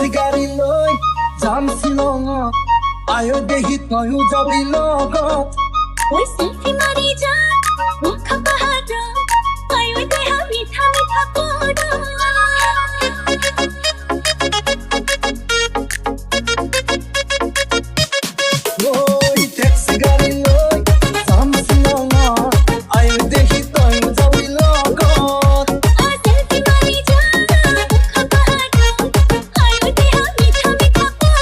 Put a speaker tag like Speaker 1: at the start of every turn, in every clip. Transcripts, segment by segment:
Speaker 1: taxi গাড়ী লৈ যাম শ্বিলঙত আয়ো দেহি তয়ো যাবি লগত
Speaker 2: ওই সেলফি মারি যা মুখ পাহাড় আয়ো দেহা মিঠা মিঠা পড়
Speaker 1: ওই টেক্সি গাড়ী লৈ যাম শ্বিলঙত আয়ো দেহি তয়ো যাবি লগত
Speaker 2: ওই সেলফি মারি যা মুখ পাহাড় আয়ো দেহা মিঠা মিঠা পড়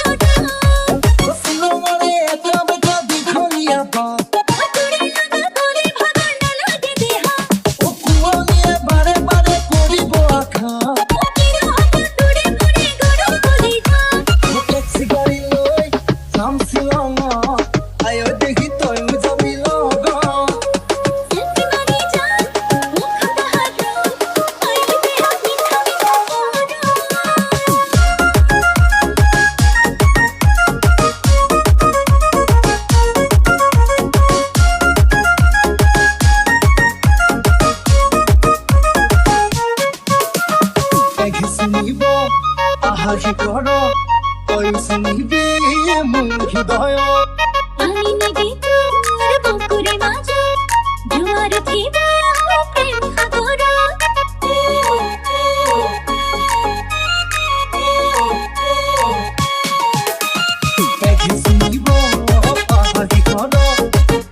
Speaker 1: শ্বিলঙৰে এটা বেটা দীঘলীয়া বাট
Speaker 2: তোরে লাগা তোরে ভাগৰ নালাগে দেহা
Speaker 1: কুঁৱলীয়ে বাৰে বাৰে কৰিব আঘাত
Speaker 2: কিৰো হব তোৰে মোৰে গৰম কৰি যা
Speaker 1: টেক্সি গাড়ী লৈ যাম শ্বিলঙত আয়ো দেহি তয়ো যাবি লগত
Speaker 2: সেলফি মারি যা মুখ পাহাড় আয়ো দেহা মিঠা মিঠা
Speaker 1: এঘি শুনিব আহাৰ শিখৰ তয়ো শুনিবি মোৰ হৃদয়ত
Speaker 2: পানি নেবে তোর বকুরে মাঝে জোয়ার থিবা প্রেম সাগর
Speaker 1: এঘি শুনিব আহাৰ শিখৰ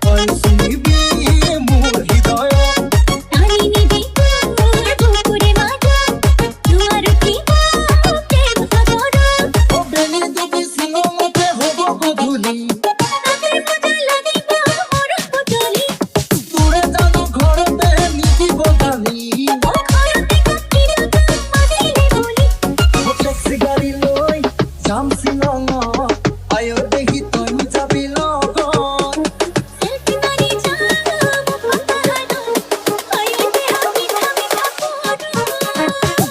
Speaker 1: তয়ো শুনিবি মোৰ হৃদয়ত
Speaker 2: পানি নেবে তোর বকুরে মাঝে জোয়ার থিবা প্রেম সাগর
Speaker 1: বেলি ডুবি শ্বিলঙতে হ'ব গধূলি
Speaker 2: তাদের মজা লাগিব মোর পুতলি
Speaker 1: তোৰে জানো ঘৰতে নিদিব গালি
Speaker 2: ও ঘৰতে কাটিৰ মানিলে বলি
Speaker 1: টেক্সি গাড়ী লৈ যাম শ্বিলঙত আয়ো দেহি তয়ো যাবি লগত
Speaker 2: সেলফি মারি যা মুখ পাহাড় আয়ো দেহা মিঠা মিঠা পড়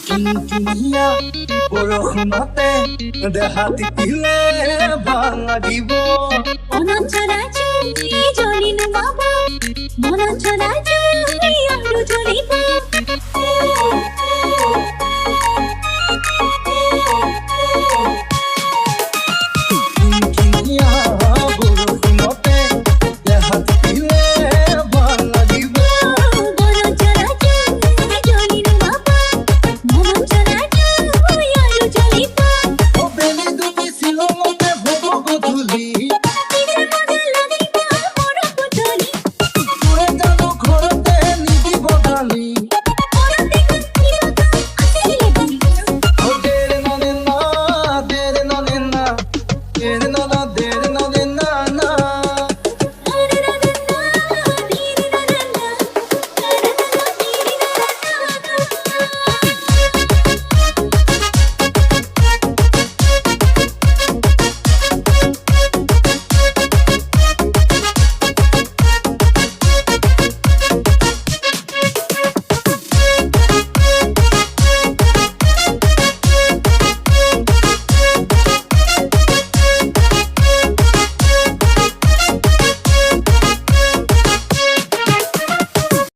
Speaker 1: কিনকিনিয়া বৰষুণতে দেহা তিতিলে ভাল লাগিব
Speaker 2: মনত চলাচল জ্বলি নুমাব মনত চলাচল